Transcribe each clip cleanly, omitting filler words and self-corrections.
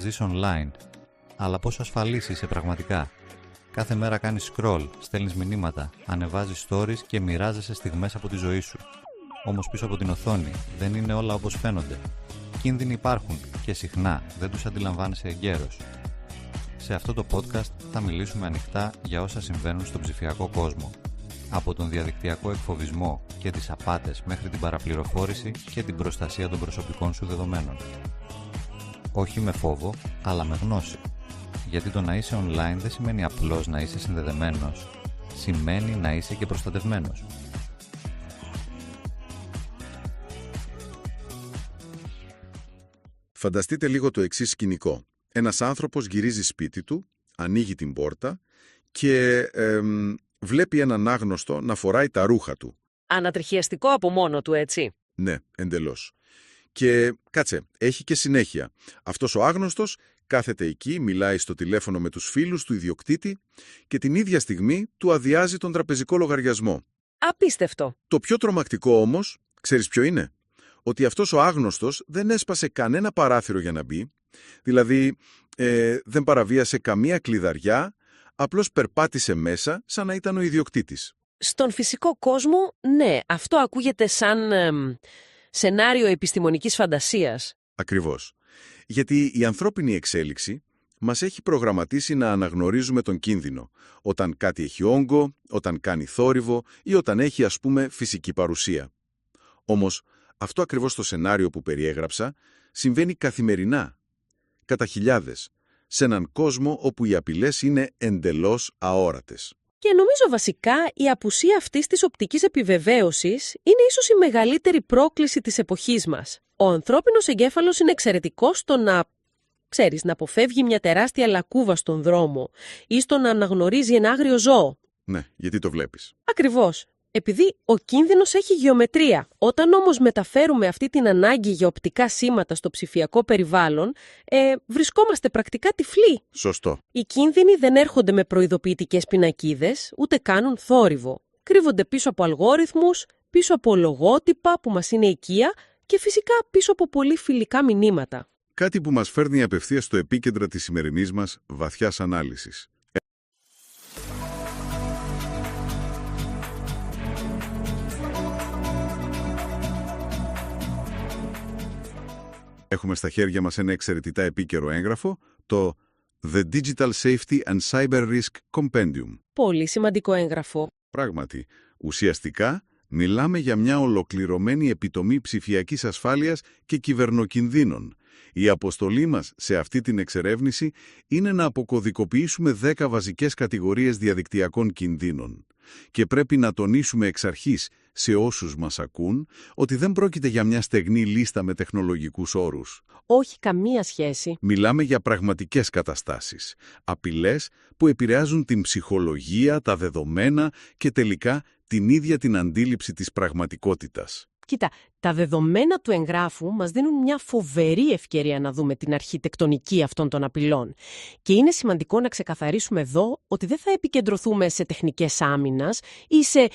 Ζεις online, αλλά πόσο ασφαλής είσαι πραγματικά? Κάθε μέρα κάνεις scroll, στέλνεις μηνύματα, ανεβάζεις stories και μοιράζεσαι στιγμές από τη ζωή σου. Όμως πίσω από την οθόνη δεν είναι όλα όπως φαίνονται. Κίνδυνοι υπάρχουν και συχνά δεν τους αντιλαμβάνεσαι εγκαίρως. Σε αυτό το podcast θα μιλήσουμε ανοιχτά για όσα συμβαίνουν στον ψηφιακό κόσμο. Από τον διαδικτυακό εκφοβισμό και τις απάτες μέχρι την παραπληροφόρηση και την προστασία των προσωπικών σου δεδομένων. Όχι με φόβο, αλλά με γνώση. Γιατί το να είσαι online δεν σημαίνει απλώς να είσαι συνδεδεμένος. Σημαίνει να είσαι και προστατευμένος. Φανταστείτε λίγο το εξής σκηνικό. Ένας άνθρωπος γυρίζει σπίτι του, ανοίγει την πόρτα και βλέπει έναν άγνωστο να φοράει τα ρούχα του. Ανατριχιαστικό από μόνο του, έτσι. Ναι, εντελώς. Και κάτσε, έχει και συνέχεια. Αυτός ο άγνωστος κάθεται εκεί, μιλάει στο τηλέφωνο με τους φίλους του ιδιοκτήτη και την ίδια στιγμή του αδειάζει τον τραπεζικό λογαριασμό. Απίστευτο. Το πιο τρομακτικό όμως, ξέρεις ποιο είναι? Ότι αυτός ο άγνωστος δεν έσπασε κανένα παράθυρο για να μπει, δηλαδή δεν παραβίασε καμία κλειδαριά, απλώς περπάτησε μέσα σαν να ήταν ο ιδιοκτήτης. Στον φυσικό κόσμο, ναι, αυτό ακούγεται σαν σενάριο επιστημονικής φαντασίας. Ακριβώς. Γιατί η ανθρώπινη εξέλιξη μας έχει προγραμματίσει να αναγνωρίζουμε τον κίνδυνο όταν κάτι έχει όγκο, όταν κάνει θόρυβο ή όταν έχει, ας πούμε, φυσική παρουσία. Όμως, αυτό ακριβώς το σενάριο που περιέγραψα συμβαίνει καθημερινά, κατά χιλιάδες, σε έναν κόσμο όπου οι απειλές είναι εντελώς αόρατες. Και νομίζω βασικά η απουσία αυτής της οπτικής επιβεβαίωσης είναι ίσως η μεγαλύτερη πρόκληση της εποχής μας. Ο ανθρώπινος εγκέφαλος είναι εξαιρετικός στο να αποφεύγει μια τεράστια λακκούβα στον δρόμο ή στο να αναγνωρίζει ένα άγριο ζώο. Ναι, γιατί το βλέπεις. Ακριβώς. Επειδή ο κίνδυνος έχει γεωμετρία. Όταν όμως μεταφέρουμε αυτή την ανάγκη για οπτικά σήματα στο ψηφιακό περιβάλλον, βρισκόμαστε πρακτικά τυφλοί. Σωστό. Οι κίνδυνοι δεν έρχονται με προειδοποιητικές πινακίδες, ούτε κάνουν θόρυβο. Κρύβονται πίσω από αλγόριθμους, πίσω από λογότυπα που μας είναι οικεία και φυσικά πίσω από πολύ φιλικά μηνύματα. Κάτι που μας φέρνει απευθείας στο επίκεντρο της σημερινής μας βαθιάς ανάλυσης. Έχουμε στα χέρια μας ένα εξαιρετικά επίκαιρο έγγραφο, το The Digital Safety and Cyber Risk Compendium. Πολύ σημαντικό έγγραφο. Πράγματι, ουσιαστικά μιλάμε για μια ολοκληρωμένη επιτομή ψηφιακής ασφάλειας και κυβερνοκινδύνων. Η αποστολή μας σε αυτή την εξερεύνηση είναι να αποκωδικοποιήσουμε 10 βασικές κατηγορίες διαδικτυακών κινδύνων. Και πρέπει να τονίσουμε εξ αρχής σε όσους μας ακούν ότι δεν πρόκειται για μια στεγνή λίστα με τεχνολογικούς όρους. Όχι καμία σχέση. Μιλάμε για πραγματικές καταστάσεις, απειλές που επηρεάζουν την ψυχολογία, τα δεδομένα και τελικά την ίδια την αντίληψη της πραγματικότητας. Κοίτα, τα δεδομένα του εγγράφου μας δίνουν μια φοβερή ευκαιρία να δούμε την αρχιτεκτονική αυτών των απειλών. Και είναι σημαντικό να ξεκαθαρίσουμε εδώ ότι δεν θα επικεντρωθούμε σε τεχνικές άμυνας ή σε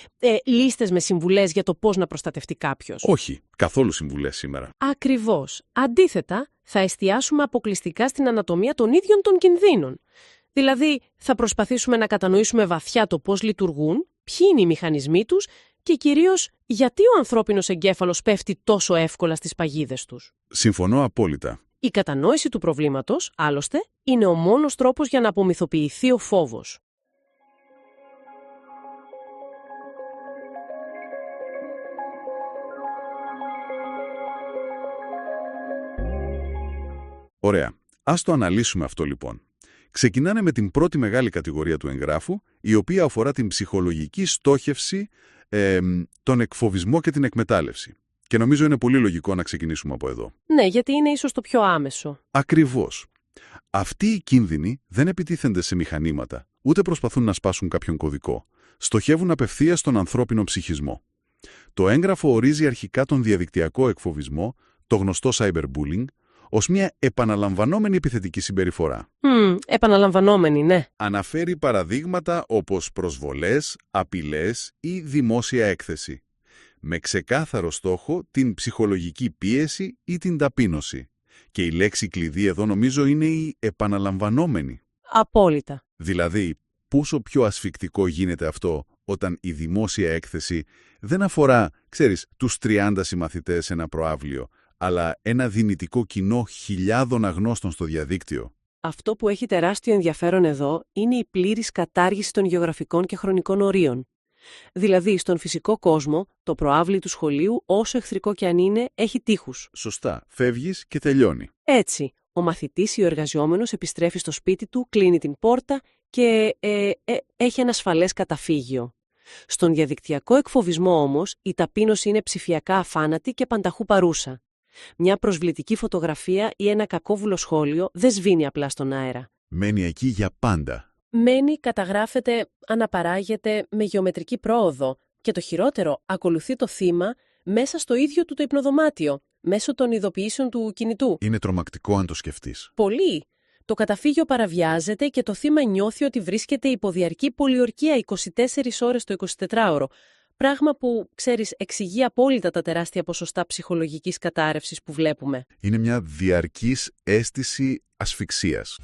λίστες με συμβουλές για το πώς να προστατευτεί κάποιος. Όχι, καθόλου συμβουλές σήμερα. Ακριβώς. Αντίθετα, θα εστιάσουμε αποκλειστικά στην ανατομία των ίδιων των κινδύνων. Δηλαδή, θα προσπαθήσουμε να κατανοήσουμε βαθιά το πώς λειτουργούν, ποιοι είναι οι μηχανισμοί τους και κυρίως γιατί ο ανθρώπινος εγκέφαλος πέφτει τόσο εύκολα στις παγίδες τους. Συμφωνώ απόλυτα. Η κατανόηση του προβλήματος, άλλωστε, είναι ο μόνος τρόπος για να απομυθοποιηθεί ο φόβος. Ωραία. Ας το αναλύσουμε αυτό λοιπόν. Ξεκινάνε με την πρώτη μεγάλη κατηγορία του εγγράφου, η οποία αφορά την ψυχολογική στόχευση, τον εκφοβισμό και την εκμετάλλευση. Και νομίζω είναι πολύ λογικό να ξεκινήσουμε από εδώ. Ναι, γιατί είναι ίσως το πιο άμεσο. Ακριβώς. Αυτοί οι κίνδυνοι δεν επιτίθενται σε μηχανήματα, ούτε προσπαθούν να σπάσουν κάποιον κωδικό. Στοχεύουν απευθείας στον ανθρώπινο ψυχισμό. Το έγγραφο ορίζει αρχικά τον διαδικτυακό εκφοβισμό, το γνωστό cyberbullying, ως μια επαναλαμβανόμενη επιθετική συμπεριφορά. Επαναλαμβανόμενη, ναι. Αναφέρει παραδείγματα όπως προσβολές, απειλές ή δημόσια έκθεση, με ξεκάθαρο στόχο την ψυχολογική πίεση ή την ταπείνωση. Και η λέξη κλειδί εδώ νομίζω είναι η επαναλαμβανόμενη. Απόλυτα. Δηλαδή, πόσο πιο ασφικτικό γίνεται αυτό όταν η δημόσια έκθεση δεν αφορά, τους 30 συμμαθητές σε ένα προαύλιο, αλλά ένα δυνητικό κοινό χιλιάδων αγνώστων στο διαδίκτυο. Αυτό που έχει τεράστιο ενδιαφέρον εδώ είναι η πλήρης κατάργηση των γεωγραφικών και χρονικών ορίων. Δηλαδή, στον φυσικό κόσμο, το προαύλι του σχολείου, όσο εχθρικό κι αν είναι, έχει τείχους. Σωστά. Φεύγεις και τελειώνει. Έτσι, ο μαθητής ή ο εργαζόμενος επιστρέφει στο σπίτι του, κλείνει την πόρτα και έχει ένα ασφαλές καταφύγιο. Στον διαδικτυακό εκφοβισμό όμως, η ταπείνωση είναι ψηφιακά αφάνατη και πανταχού παρούσα. Μια προσβλητική φωτογραφία ή ένα κακόβουλο σχόλιο δεν σβήνει απλά στον αέρα. Μένει εκεί για πάντα. Μένει, καταγράφεται, αναπαράγεται με γεωμετρική πρόοδο και το χειρότερο, ακολουθεί το θύμα μέσα στο ίδιο του το υπνοδωμάτιο, μέσω των ειδοποιήσεων του κινητού. Είναι τρομακτικό αν το σκεφτείς. Πολύ. Το καταφύγιο παραβιάζεται και το θύμα νιώθει ότι βρίσκεται υπό διαρκή πολιορκία 24 ώρες το 24ωρο. Πράγμα που, εξηγεί απόλυτα τα τεράστια ποσοστά ψυχολογικής κατάρρευσης που βλέπουμε. Είναι μια διαρκής αίσθηση ασφυξίας.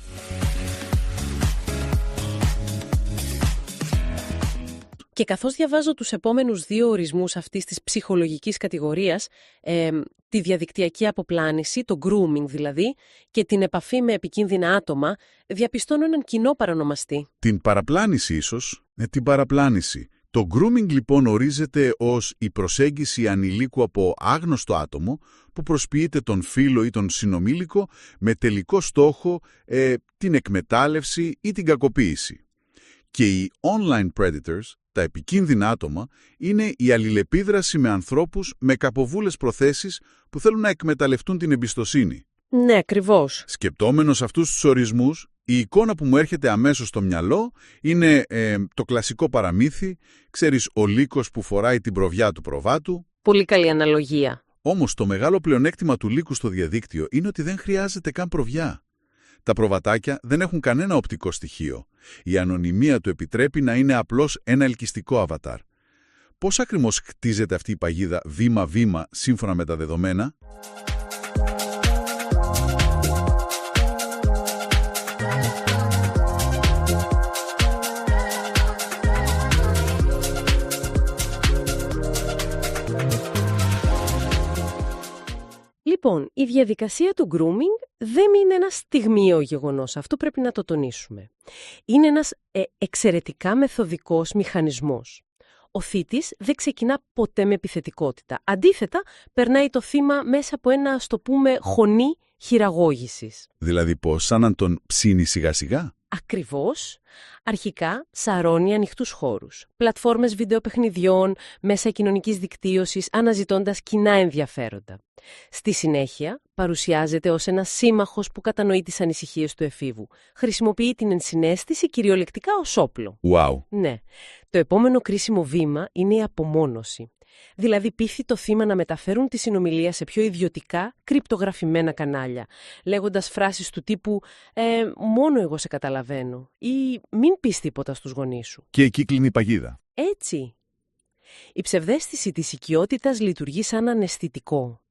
Και καθώς διαβάζω τους επόμενους δύο ορισμούς αυτής της ψυχολογικής κατηγορίας, τη διαδικτυακή αποπλάνηση, το grooming δηλαδή, και την επαφή με επικίνδυνα άτομα, διαπιστώνω έναν κοινό παρονομαστή. Την παραπλάνηση ίσως, την παραπλάνηση. Το grooming λοιπόν ορίζεται ως η προσέγγιση ανηλίκου από άγνωστο άτομο που προσποιείται τον φίλο ή τον συνομήλικο με τελικό στόχο την εκμετάλλευση ή την κακοποίηση. Και οι online predators, τα επικίνδυνα άτομα, είναι η αλληλεπίδραση με ανθρώπους με καποβούλες προθέσεις που θέλουν να εκμεταλλευτούν την εμπιστοσύνη. Ναι, ακριβώς. Σκεπτόμενος αυτούς τους ορισμούς, η εικόνα που μου έρχεται αμέσως στο μυαλό είναι το κλασικό παραμύθι, ο λύκος που φοράει την προβιά του προβάτου. Πολύ καλή αναλογία. Όμως το μεγάλο πλεονέκτημα του λύκου στο διαδίκτυο είναι ότι δεν χρειάζεται καν προβιά. Τα προβατάκια δεν έχουν κανένα οπτικό στοιχείο. Η ανωνυμία του επιτρέπει να είναι απλώς ένα ελκυστικό αβατάρ. Πώς ακριβώς χτίζεται αυτή η παγίδα βήμα-βήμα σύμφωνα με τα δεδομένα? Λοιπόν, η διαδικασία του grooming δεν είναι ένα στιγμιαίο γεγονός. Αυτό πρέπει να το τονίσουμε. Είναι ένας εξαιρετικά μεθοδικός μηχανισμός. Ο θήτης δεν ξεκινά ποτέ με επιθετικότητα. Αντίθετα, περνάει το θύμα μέσα από ένα, ας το πούμε, χωνί χειραγώγησης. Δηλαδή πώς, σαν να τον ψήνει σιγά-σιγά? Ακριβώς. Αρχικά σαρώνει ανοιχτούς χώρους, πλατφόρμες βιντεοπαιχνιδιών, μέσα κοινωνικής δικτύωσης, αναζητώντας κοινά ενδιαφέροντα. Στη συνέχεια παρουσιάζεται ως ένας σύμμαχος που κατανοεί τις ανησυχίες του εφήβου. Χρησιμοποιεί την ενσυναίσθηση κυριολεκτικά ως όπλο. Wow. Ναι. Το επόμενο κρίσιμο βήμα είναι η απομόνωση. Δηλαδή πείθει το θύμα να μεταφέρουν τη συνομιλία σε πιο ιδιωτικά, κρυπτογραφημένα κανάλια, λέγοντας φράσεις του τύπου «μόνο εγώ σε καταλαβαίνω» ή «μην πεις τίποτα στους γονείς σου». Και εκεί κλείνει η παγίδα. Έτσι. Η ψευδαίσθηση της οικειότητας λειτουργεί σαν αναισθητικό.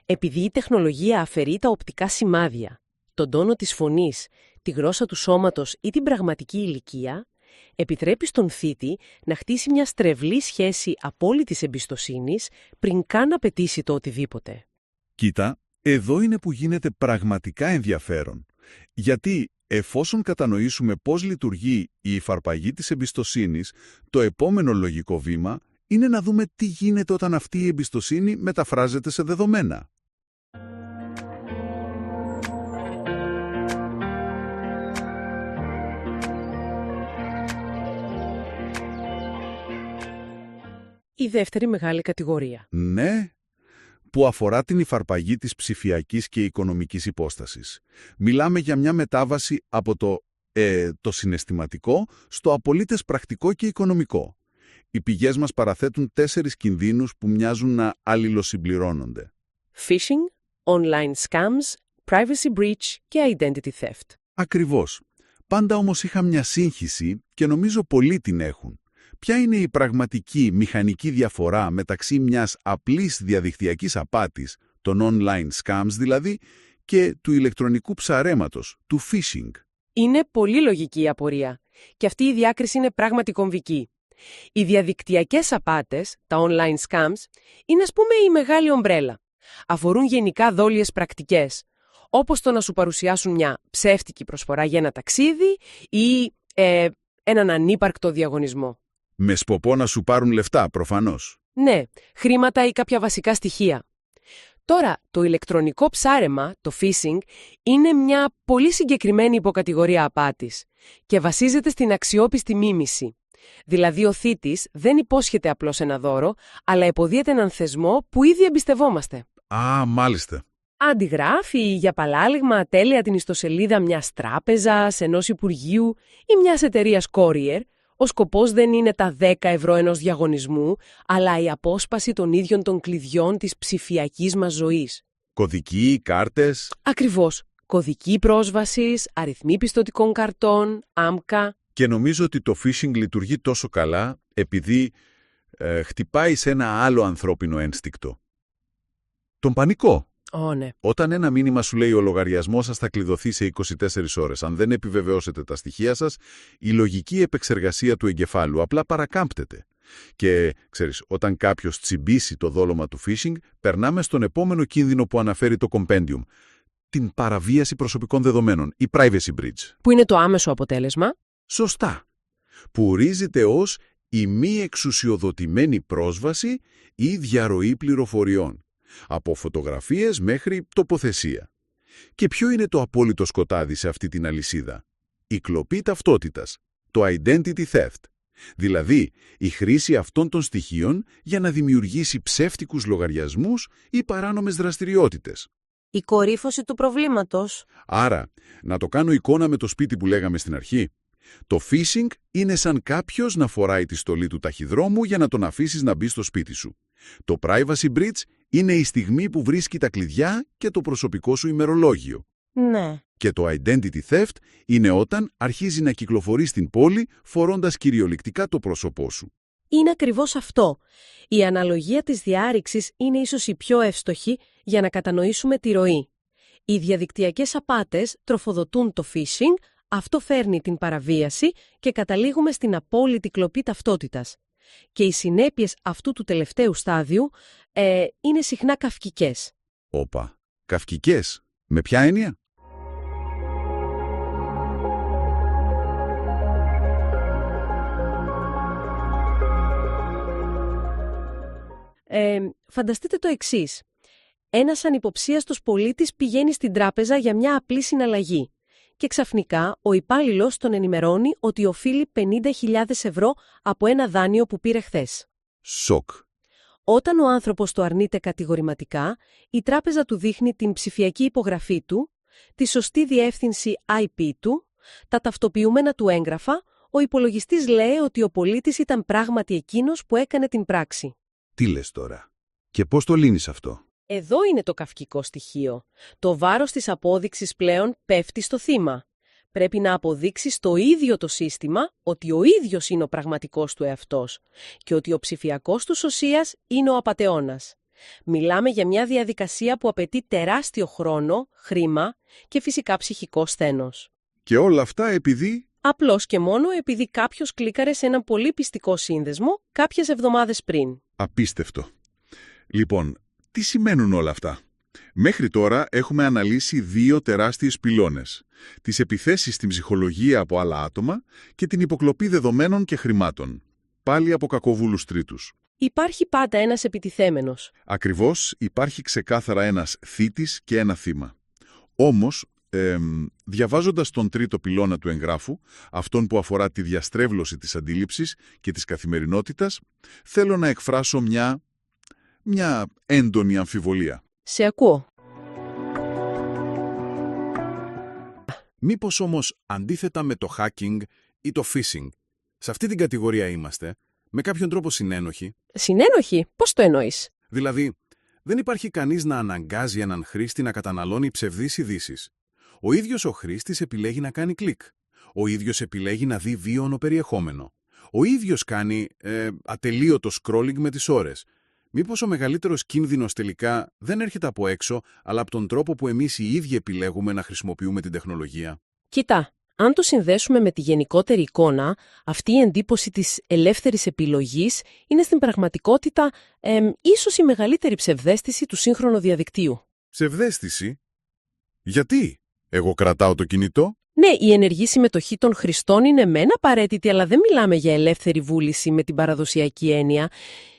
Επειδή η τεχνολογία αφαιρεί τα οπτικά σημάδια, τον τόνο της φωνής, τη γλώσσα του σώματος ή την πραγματική ηλικία, επιτρέπει στον θήτη να χτίσει μια στρεβλή σχέση απόλυτης εμπιστοσύνης πριν καν απαιτήσει το οτιδήποτε. Κοίτα, εδώ είναι που γίνεται πραγματικά ενδιαφέρον. Γιατί εφόσον κατανοήσουμε πώς λειτουργεί η υφαρπαγή της εμπιστοσύνης, το επόμενο λογικό βήμα είναι να δούμε τι γίνεται όταν αυτή η εμπιστοσύνη μεταφράζεται σε δεδομένα. Η δεύτερη μεγάλη κατηγορία. Ναι, που αφορά την υφαρπαγή της ψηφιακής και οικονομικής υπόστασης. Μιλάμε για μια μετάβαση από το συναισθηματικό στο απολύτως πρακτικό και οικονομικό. Οι πηγές μας παραθέτουν 4 κινδύνους που μοιάζουν να αλληλοσυμπληρώνονται. Phishing, online scams, privacy breach και identity theft. Ακριβώς. Πάντα όμως είχα μια σύγχυση και νομίζω πολλοί την έχουν. Ποια είναι η πραγματική μηχανική διαφορά μεταξύ μιας απλής διαδικτυακής απάτης, των online scams δηλαδή, και του ηλεκτρονικού ψαρέματος, του phishing. Είναι πολύ λογική η απορία. Και αυτή η διάκριση είναι πράγματι κομβική. Οι διαδικτυακές απάτες, τα online scams, είναι ας πούμε η μεγάλη ομπρέλα. Αφορούν γενικά δόλιες πρακτικές, όπως το να σου παρουσιάσουν μια ψεύτικη προσφορά για ένα ταξίδι ή έναν ανύπαρκτο διαγωνισμό. Με σκοπό να σου πάρουν λεφτά, προφανώς. Ναι, χρήματα ή κάποια βασικά στοιχεία. Τώρα, το ηλεκτρονικό ψάρεμα, το phishing, είναι μια πολύ συγκεκριμένη υποκατηγορία απάτης και βασίζεται στην αξιόπιστη μίμηση. Δηλαδή, ο θήτης δεν υπόσχεται απλώς ένα δώρο, αλλά υποδίεται έναν θεσμό που ήδη εμπιστευόμαστε. Α, μάλιστα. Αντιγράφει για παράδειγμα τέλεια την ιστοσελίδα μιας τράπεζας, ενός υπουργείου ή μιας εταιρείας courier. Ο σκοπός δεν είναι τα 10 ευρώ ενός διαγωνισμού, αλλά η απόσπαση των ίδιων των κλειδιών της ψηφιακής μας ζωής. Κωδικοί, κάρτες. Ακριβώς. Κωδική πρόσβασης, αριθμοί πιστωτικών καρτών, άμκα. Και νομίζω ότι το phishing λειτουργεί τόσο καλά επειδή χτυπάει σε ένα άλλο ανθρώπινο ένστικτο. Τον πανικό. Ναι. Όταν ένα μήνυμα σου λέει ο λογαριασμός σας θα κλειδωθεί σε 24 ώρες, αν δεν επιβεβαιώσετε τα στοιχεία σας, η λογική επεξεργασία του εγκεφάλου απλά παρακάμπτεται. Και, ξέρεις, όταν κάποιος τσιμπήσει το δόλωμα του phishing, περνάμε στον επόμενο κίνδυνο που αναφέρει το Compendium, την παραβίαση προσωπικών δεδομένων, η privacy breach. Που είναι το άμεσο αποτέλεσμα. Σωστά. Που ορίζεται ως η μη εξουσιοδοτημένη πρόσβαση ή διαρροή πληροφοριών. Από φωτογραφίες μέχρι τοποθεσία. Και ποιο είναι το απόλυτο σκοτάδι σε αυτή την αλυσίδα? Η κλοπή ταυτότητας, το identity theft. Δηλαδή, η χρήση αυτών των στοιχείων για να δημιουργήσει ψεύτικους λογαριασμούς ή παράνομες δραστηριότητες. Η κορύφωση του προβλήματος. Άρα, να το κάνω εικόνα με το σπίτι που λέγαμε στην αρχή. Το phishing είναι σαν κάποιος να φοράει τη στολή του ταχυδρόμου για να τον αφήσεις να μπει στο σπίτι σου. Το privacy breach είναι η στιγμή που βρίσκει τα κλειδιά και το προσωπικό σου ημερολόγιο. Ναι. Και το identity theft είναι όταν αρχίζει να κυκλοφορεί στην πόλη φορώντας κυριολεκτικά το πρόσωπό σου. Είναι ακριβώς αυτό. Η αναλογία της διάρρηξης είναι ίσως η πιο εύστοχη για να κατανοήσουμε τη ροή. Οι διαδικτυακές απάτες τροφοδοτούν το phishing, αυτό φέρνει την παραβίαση και καταλήγουμε στην απόλυτη κλοπή ταυτότητας. Και οι συνέπειες αυτού του τελευταίου στάδιου είναι συχνά καυκικές. Όπα, καυκικές. Με ποια έννοια? Φανταστείτε το εξής. Ένας ανυποψίαστος πολίτης πηγαίνει στην τράπεζα για μια απλή συναλλαγή και ξαφνικά ο υπάλληλος τον ενημερώνει ότι οφείλει 50.000 ευρώ από ένα δάνειο που πήρε χθες. Σοκ. Όταν ο άνθρωπος το αρνείται κατηγορηματικά, η τράπεζα του δείχνει την ψηφιακή υπογραφή του, τη σωστή διεύθυνση IP του, τα ταυτοποιούμενα του έγγραφα, ο υπολογιστής λέει ότι ο πολίτης ήταν πράγματι εκείνος που έκανε την πράξη. Τι λες τώρα? Και πώς το λύνεις αυτό? Εδώ είναι το καυκικό στοιχείο. Το βάρος της απόδειξης πλέον πέφτει στο θύμα. Πρέπει να αποδείξει στο ίδιο το σύστημα ότι ο ίδιος είναι ο πραγματικός του εαυτός και ότι ο ψηφιακός του σωσίας είναι ο απατεώνας. Μιλάμε για μια διαδικασία που απαιτεί τεράστιο χρόνο, χρήμα και φυσικά ψυχικό σθένος. Και όλα αυτά επειδή... Απλώς και μόνο επειδή κάποιος κλίκαρε σε ένα πολύ πιστικό σύνδεσμο κάποιες εβδομάδες πριν. Απίστευτο. Λοιπόν, τι σημαίνουν όλα αυτά? Μέχρι τώρα έχουμε αναλύσει δύο τεράστιες πυλώνες. Τις επιθέσεις στην ψυχολογία από άλλα άτομα και την υποκλοπή δεδομένων και χρημάτων. Πάλι από κακοβούλους τρίτους. Υπάρχει πάντα ένας επιτιθέμενος. Ακριβώς, υπάρχει ξεκάθαρα ένας θήτης και ένα θύμα. Όμως, διαβάζοντας τον τρίτο πυλώνα του εγγράφου, αυτόν που αφορά τη διαστρέβλωση της αντίληψης και της καθημερινότητας, θέλω να εκφράσω μια έντονη αμφιβολία. Σε ακούω. Μήπως όμως αντίθετα με το hacking ή το phishing, σε αυτή την κατηγορία είμαστε, με κάποιον τρόπο συνένοχοι? Συνένοχοι? Πώς το εννοείς? Δηλαδή, δεν υπάρχει κανείς να αναγκάζει έναν χρήστη να καταναλώνει ψευδείς ειδήσεις. Ο ίδιος ο χρήστης επιλέγει να κάνει κλικ. Ο ίδιος επιλέγει να δει βίωνο περιεχόμενο. Ο ίδιος κάνει ατελείωτο scrolling με τις ώρες. Μήπως ο μεγαλύτερος κίνδυνος τελικά δεν έρχεται από έξω, αλλά από τον τρόπο που εμείς οι ίδιοι επιλέγουμε να χρησιμοποιούμε την τεχνολογία? Κοίτα, αν το συνδέσουμε με τη γενικότερη εικόνα, αυτή η εντύπωση της ελεύθερης επιλογής είναι στην πραγματικότητα ίσως η μεγαλύτερη ψευδαίσθηση του σύγχρονου διαδικτύου. Ψευδαίσθηση? Γιατί? Εγώ κρατάω το κινητό? Ναι, η ενεργή συμμετοχή των χρηστών είναι μεν απαραίτητη, αλλά δεν μιλάμε για ελεύθερη βούληση με την παραδοσιακή έννοια.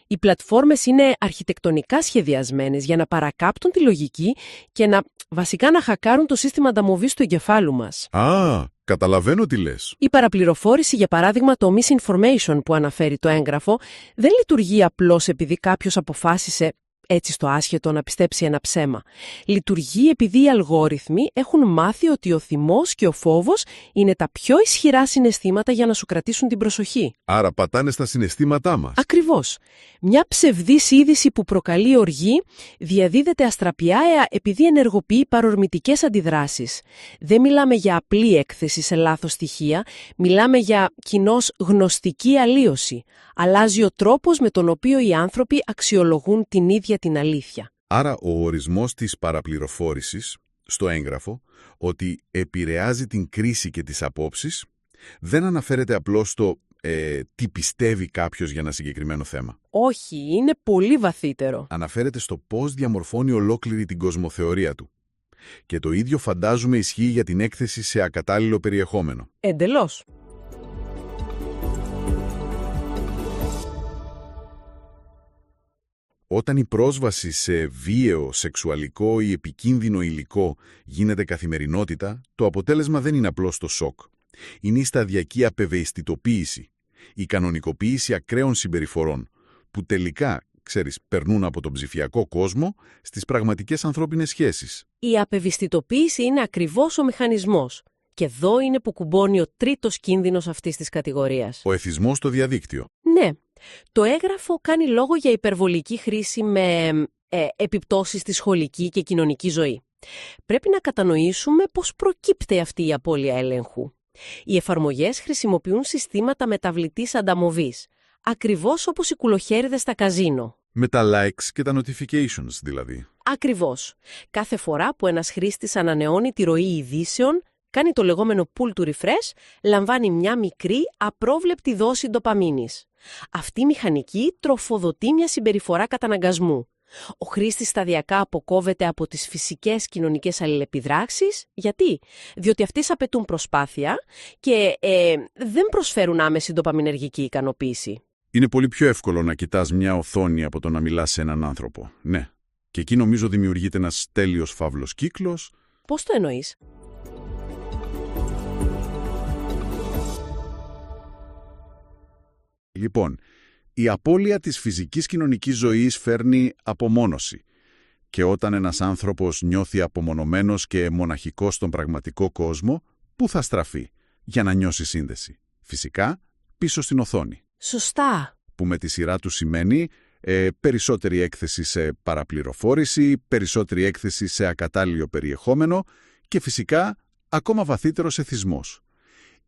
Οι πλατφόρμες είναι αρχιτεκτονικά σχεδιασμένες για να παρακάπτουν τη λογική και βασικά να χακάρουν το σύστημα ανταμοιβής του εγκεφάλου μας. Α, καταλαβαίνω τι λες. Η παραπληροφόρηση, για παράδειγμα το misinformation που αναφέρει το έγγραφο, δεν λειτουργεί απλώς επειδή κάποιος αποφάσισε έτσι στο άσχετο να πιστέψει ένα ψέμα. Λειτουργεί επειδή οι αλγόριθμοι έχουν μάθει ότι ο θυμός και ο φόβος είναι τα πιο ισχυρά συναισθήματα για να σου κρατήσουν την προσοχή. Άρα πατάνε στα συναισθήματά μας. Ακριβώς. Μια ψευδής είδηση που προκαλεί οργή διαδίδεται αστραπιαία επειδή ενεργοποιεί παρορμητικές αντιδράσεις. Δεν μιλάμε για απλή έκθεση σε λάθος στοιχεία, μιλάμε για κοινώς γνωστική αλλίωση. Αλλάζει ο τρόπος με τον οποίο οι άνθρωποι αξιολογούν την ίδια την αλήθεια. Άρα ο ορισμός της παραπληροφόρησης στο έγγραφο, ότι επηρεάζει την κρίση και τις απόψεις, δεν αναφέρεται απλώς στο τι πιστεύει κάποιος για ένα συγκεκριμένο θέμα. Όχι, είναι πολύ βαθύτερο. Αναφέρεται στο πώς διαμορφώνει ολόκληρη την κοσμοθεωρία του. Και το ίδιο φαντάζομαι ισχύει για την έκθεση σε ακατάλληλο περιεχόμενο. Εντελώς. Όταν η πρόσβαση σε βίαιο, σεξουαλικό ή επικίνδυνο υλικό γίνεται καθημερινότητα, το αποτέλεσμα δεν είναι απλώς το σοκ. Είναι η σταδιακή απευαισθητοποίηση, η κανονικοποίηση ακραίων συμπεριφορών, που τελικά, περνούν από τον ψηφιακό κόσμο στις πραγματικές ανθρώπινες σχέσεις. Η απευαισθητοποίηση είναι ακριβώς ο μηχανισμός. Και εδώ είναι που κουμπώνει ο τρίτος κίνδυνος αυτής της κατηγορίας. Ο εθισμός στο διαδίκτυο. Ναι. Το έγγραφο κάνει λόγο για υπερβολική χρήση με επιπτώσεις στη σχολική και κοινωνική ζωή. Πρέπει να κατανοήσουμε πώς προκύπτει αυτή η απώλεια ελέγχου. Οι εφαρμογές χρησιμοποιούν συστήματα μεταβλητής ανταμοιβής, ακριβώς όπως οι κουλοχέριδες στα καζίνο. Με τα likes και τα notifications δηλαδή. Ακριβώς. Κάθε φορά που ένας χρήστης ανανεώνει τη ροή ειδήσεων, κάνει το λεγόμενο pull to refresh, λαμβάνει μια μικρή, απρόβλεπτη δόση ντοπαμίνης. Αυτή η μηχανική τροφοδοτεί μια συμπεριφορά καταναγκασμού. Ο χρήστης σταδιακά αποκόβεται από τις φυσικές κοινωνικές αλληλεπιδράξεις. Γιατί? Διότι αυτές απαιτούν προσπάθεια και δεν προσφέρουν άμεση ντοπαμινεργική ικανοποίηση. Είναι πολύ πιο εύκολο να κοιτάς μια οθόνη από το να μιλάς σε έναν άνθρωπο. Ναι. Και εκεί νομίζω δημιουργείται ένας τέλειος φαύλος κύκλος. Πώς το εννοείς? Λοιπόν, η απώλεια της φυσικής κοινωνικής ζωής φέρνει απομόνωση. Και όταν ένας άνθρωπος νιώθει απομονωμένος και μοναχικός στον πραγματικό κόσμο, πού θα στραφεί για να νιώσει σύνδεση? Φυσικά, πίσω στην οθόνη. Σωστά. Που με τη σειρά του σημαίνει περισσότερη έκθεση σε παραπληροφόρηση, περισσότερη έκθεση σε ακατάλληλο περιεχόμενο και φυσικά ακόμα βαθύτερος εθισμός.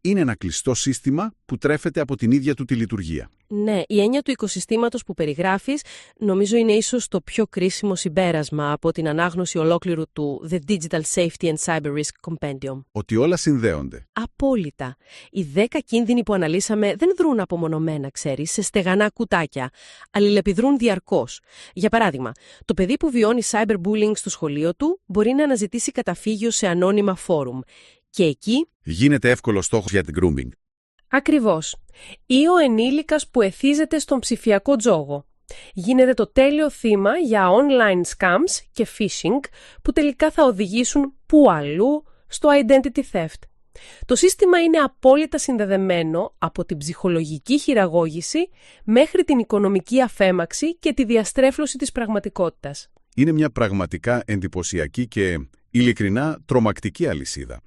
Είναι ένα κλειστό σύστημα που τρέφεται από την ίδια του τη λειτουργία. Ναι, η έννοια του οικοσυστήματος που περιγράφεις νομίζω είναι ίσως το πιο κρίσιμο συμπέρασμα από την ανάγνωση ολόκληρου του The Digital Safety and Cyber Risk Compendium. Ότι όλα συνδέονται. Απόλυτα. Οι 10 κίνδυνοι που αναλύσαμε δεν δρούν απομονωμένα, ξέρεις, σε στεγανά κουτάκια. Αλληλεπιδρούν διαρκώς. Για παράδειγμα, το παιδί που βιώνει cyberbullying στο σχολείο του μπορεί να αναζητήσει καταφύγιο σε ανώνυμα φόρουμ. Και εκεί γίνεται εύκολο στόχος για την grooming. Ακριβώς. Ή ο ενήλικας που εθίζεται στον ψηφιακό τζόγο. Γίνεται το τέλειο θύμα για online scams και phishing που τελικά θα οδηγήσουν πού αλλού στο identity theft. Το σύστημα είναι απόλυτα συνδεδεμένο από την ψυχολογική χειραγώγηση μέχρι την οικονομική αφέμαξη και τη διαστρέφλωση της πραγματικότητας. Είναι μια πραγματικά εντυπωσιακή και ειλικρινά τρομακτική αλυσίδα.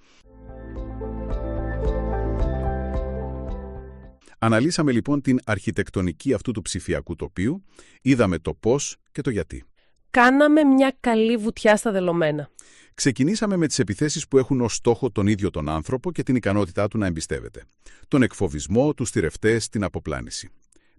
Αναλύσαμε λοιπόν την αρχιτεκτονική αυτού του ψηφιακού τοπίου, είδαμε το πώς και το γιατί. Κάναμε μια καλή βουτιά στα δεδομένα. Ξεκινήσαμε με τις επιθέσεις που έχουν ως στόχο τον ίδιο τον άνθρωπο και την ικανότητά του να εμπιστεύεται. Τον εκφοβισμό, τους θηρευτές, την αποπλάνηση.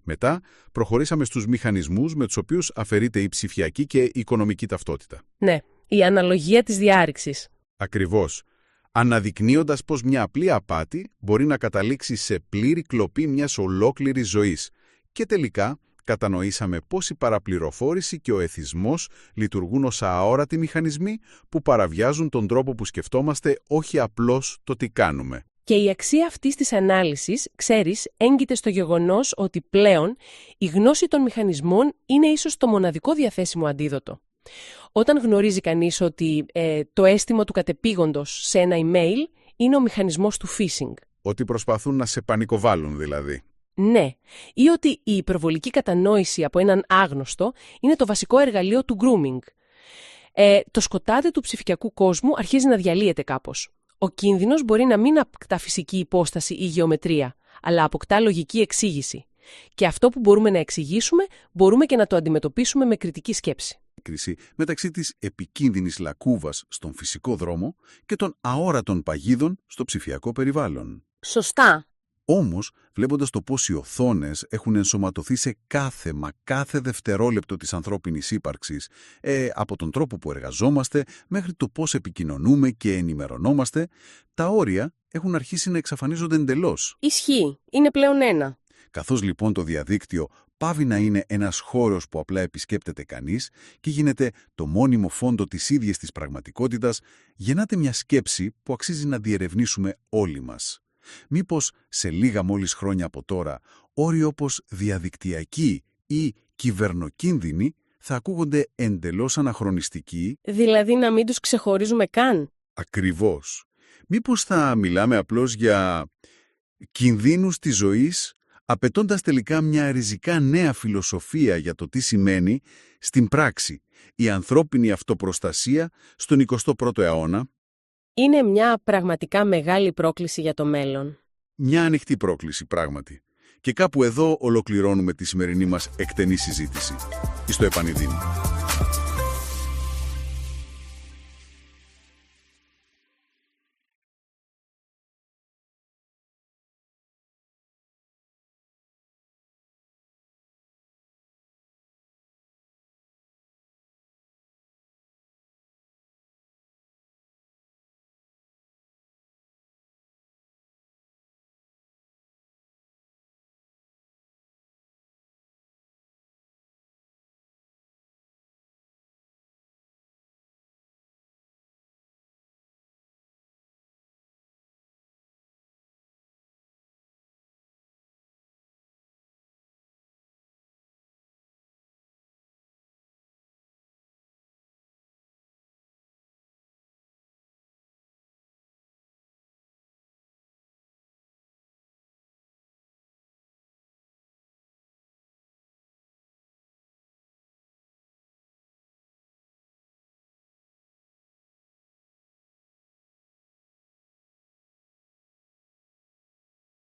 Μετά προχωρήσαμε στους μηχανισμούς με τους οποίους αφαιρείται η ψηφιακή και η οικονομική ταυτότητα. Ναι, η αναλογία της διάρρηξης. Ακριβώς. Αναδεικνύοντας πως μια απλή απάτη μπορεί να καταλήξει σε πλήρη κλοπή μιας ολόκληρης ζωής. Και τελικά κατανοήσαμε πως η παραπληροφόρηση και ο εθισμός λειτουργούν ως αόρατοι μηχανισμοί που παραβιάζουν τον τρόπο που σκεφτόμαστε, όχι απλώς το τι κάνουμε. Και η αξία αυτής της ανάλυσης, ξέρεις, έγκυται στο γεγονός ότι πλέον η γνώση των μηχανισμών είναι ίσως το μοναδικό διαθέσιμο αντίδοτο. Όταν γνωρίζει κανείς ότι το αίσθημα του κατεπήγοντος σε ένα email είναι ο μηχανισμός του phishing. Ότι προσπαθούν να σε πανικοβάλλουν δηλαδή. Ναι, ή ότι η υπερβολική κατανόηση από έναν άγνωστο είναι το βασικό εργαλείο του grooming. Το σκοτάδι του ψηφιακού κόσμου αρχίζει να διαλύεται κάπως. Ο κίνδυνος μπορεί να μην αποκτά φυσική υπόσταση ή γεωμετρία, αλλά αποκτά λογική εξήγηση. Και αυτό που μπορούμε να εξηγήσουμε, μπορούμε και να το αντιμετωπίσουμε με κριτική σκέψη. Κρίση μεταξύ της επικίνδυνης λακκούβας στον φυσικό δρόμο και των αόρατων παγίδων στο ψηφιακό περιβάλλον. Σωστά. Όμως, βλέποντας το πώς οι οθόνες έχουν ενσωματωθεί σε κάθε δευτερόλεπτο της ανθρώπινης ύπαρξης, από τον τρόπο που εργαζόμαστε μέχρι το πώς επικοινωνούμε και ενημερωνόμαστε, τα όρια έχουν αρχίσει να εξαφανίζονται εντελώς. Ισχύει. Είναι πλέον ένα. Καθώς λοιπόν το διαδίκτυο πάβει να είναι ένας χώρος που απλά επισκέπτεται κανείς και γίνεται το μόνιμο φόντο της ίδιας της πραγματικότητας, γεννάται μια σκέψη που αξίζει να διερευνήσουμε όλοι μας. Μήπως σε λίγα μόλις χρόνια από τώρα, όροι όπως διαδικτυακοί ή κυβερνοκίνδυνοι θα ακούγονται εντελώς αναχρονιστικοί? Δηλαδή να μην τους ξεχωρίζουμε καν. Ακριβώς. Μήπως θα μιλάμε απλώς για κινδύνους της ζωής, απαιτώντας τελικά μια ριζικά νέα φιλοσοφία για το τι σημαίνει στην πράξη η ανθρώπινη αυτοπροστασία στον 21ο αιώνα? Είναι μια πραγματικά μεγάλη πρόκληση για το μέλλον. Μια ανοιχτή πρόκληση, πράγματι. Και κάπου εδώ ολοκληρώνουμε τη σημερινή μας εκτενή συζήτηση. Στο επανειδήν.